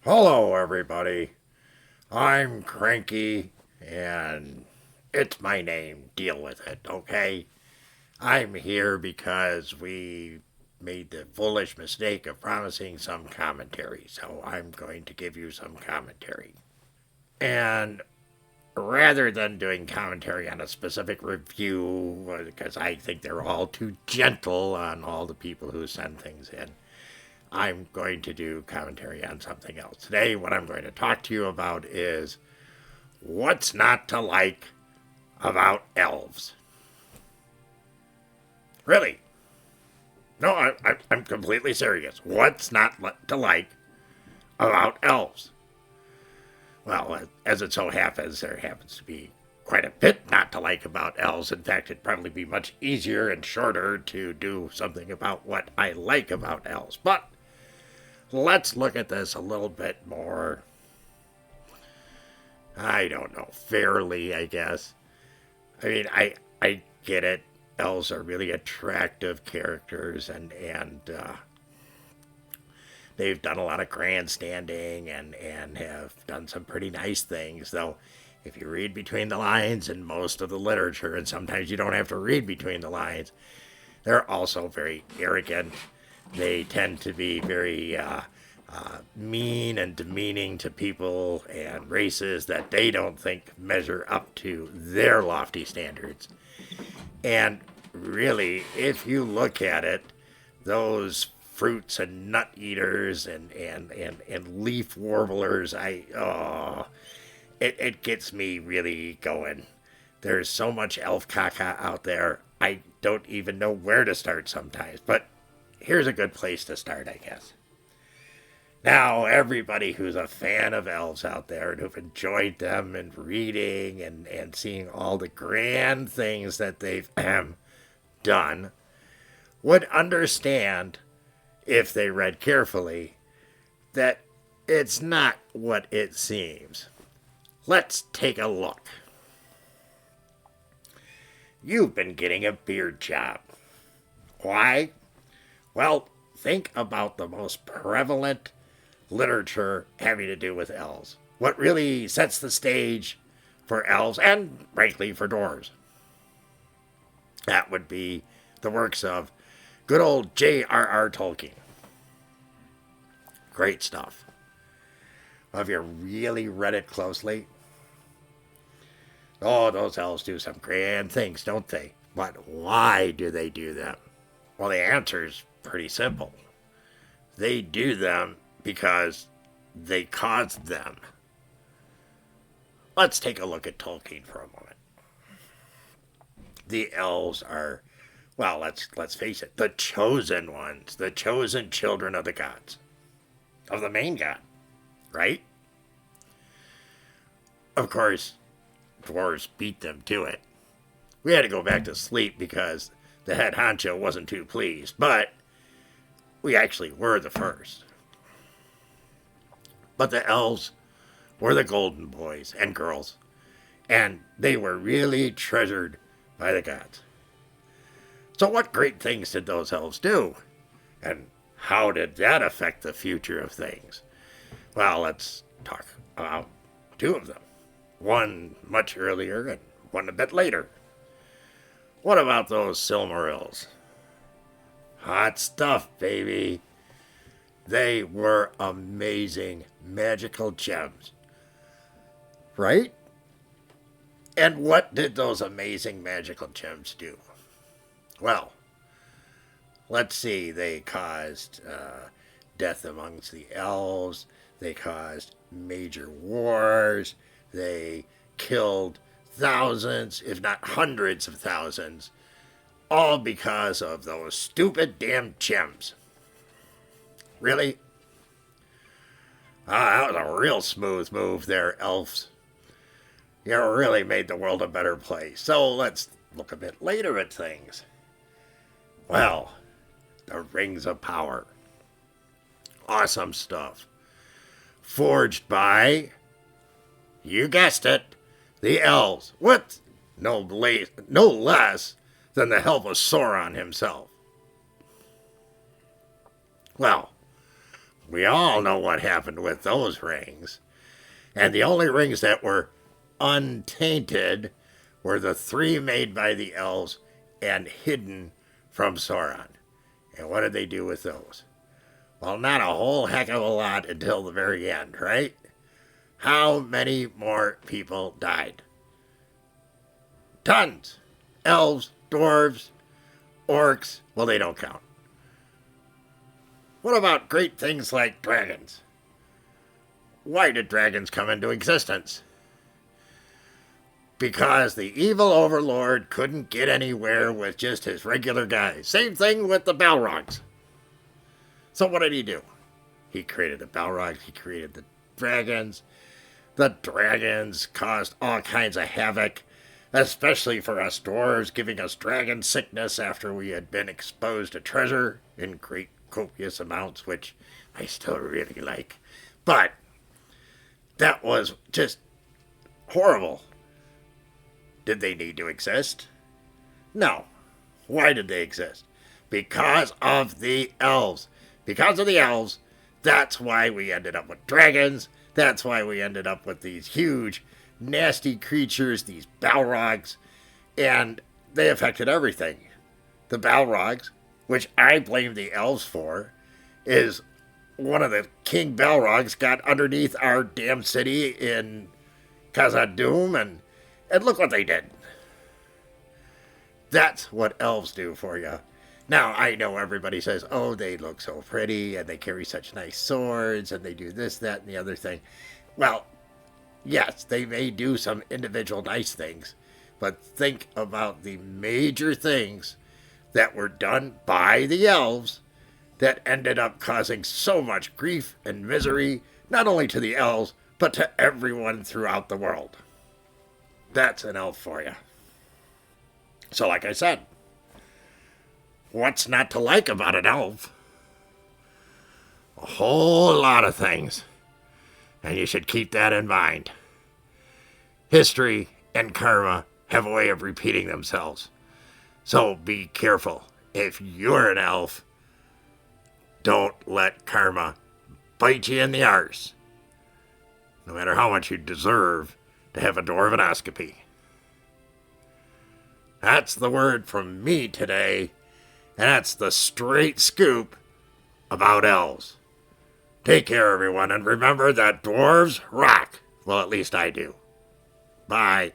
Hello, everybody. I'm Cranky, and it's my name. Deal with it, okay? I'm here because we made the foolish mistake of promising some commentary, so I'm going to give you some commentary. And rather than doing commentary on a specific review, because I think they're all too gentle on all the people who send things in, I'm going to do commentary on something else. Today, what I'm going to talk to you about is what's not to like about elves. Really? No, I'm completely serious. What's not to like about elves? Well, as it so happens, there happens to be quite a bit not to like about elves. In fact, it'd probably be much easier and shorter to do something about what I like about elves. But let's look at this a little bit more, I don't know, fairly, I guess. I mean, I get it. Elves are really attractive characters, and they've done a lot of grandstanding and have done some pretty nice things, though if you read between the lines in most of the literature, and sometimes you don't have to read between the lines, they're also very arrogant. They tend to be very mean and demeaning to people and races that they don't think measure up to their lofty standards. And really, if you look at it, those fruits and nut eaters and leaf warblers, it gets me really going. There's so much elf caca out there, I don't even know where to start sometimes. But here's a good place to start, I guess. Now, everybody who's a fan of elves out there and who've enjoyed them and reading and seeing all the grand things that they've done would understand, if they read carefully, that it's not what it seems. Let's take a look. You've been getting a beard job. Why? Well, think about the most prevalent literature having to do with elves. What really sets the stage for elves and, frankly, for dwarves. That would be the works of good old J.R.R. Tolkien. Great stuff. Have you really read it closely? Oh, those elves do some grand things, don't they? But why do they do them? Well, the answer's pretty simple. They do them because they caused them. Let's take a look at Tolkien for a moment. The elves are, well, let's face it, the chosen ones, the chosen children of the gods, of the main god, right? Of course, dwarves beat them to it. We had to go back to sleep because the head honcho wasn't too pleased, but we actually were the first. But the elves were the golden boys and girls, and they were really treasured by the gods. So what great things did those elves do? And how did that affect the future of things? Well, let's talk about two of them. One much earlier and one a bit later. What about those Silmarils? Hot stuff, baby. They were amazing magical gems. Right? And what did those amazing magical gems do? Well, let's see. They caused death amongst the elves. They caused major wars. They killed thousands, if not hundreds of thousands, all because of those stupid damn gems. Really? That was a real smooth move there, elves. You really made the world a better place. So let's look a bit later at things. Well, the Rings of Power. Awesome stuff. Forged by, you guessed it, the elves. With no less than the help of Sauron himself. Well, we all know what happened with those rings, and the only rings that were untainted were the 3 made by the elves and hidden from Sauron. And what did they do with those? Well, not a whole heck of a lot until the very end, right? How many more people died? Tons. Elves, dwarves, orcs, well, they don't count. What about great things like dragons? Why did dragons come into existence? Because the evil overlord couldn't get anywhere with just his regular guys. Same thing with the Balrogs. So what did he do? He created the Balrogs, he created the dragons. The dragons caused all kinds of havoc, especially for us dwarves, giving us dragon sickness after we had been exposed to treasure in great copious amounts, which I still really like. But that was just horrible. Did they need to exist? No. Why did they exist? Because of the elves. Because of the elves, that's why we ended up with dragons. That's why we ended up with these huge, nasty creatures, these Balrogs, and they affected everything. The Balrogs, which I blame the elves for, is one of the King Balrogs got underneath our damn city in Khazad-dûm, and look what they did. That's what elves do for you. Now, I know everybody says, oh, they look so pretty, and they carry such nice swords, and they do this, that, and the other thing. Well, yes, they may do some individual nice things, but think about the major things that were done by the elves that ended up causing so much grief and misery, not only to the elves, but to everyone throughout the world. That's an elf for you. So like I said, what's not to like about an elf? A whole lot of things. And you should keep that in mind. History and karma have a way of repeating themselves. So be careful. If you're an elf, don't let karma bite you in the arse. No matter how much you deserve to have a dwarvenoscopy. That's the word from me today. And that's the straight scoop about elves. Take care, everyone, and remember that dwarves rock. Well, at least I do. Bye.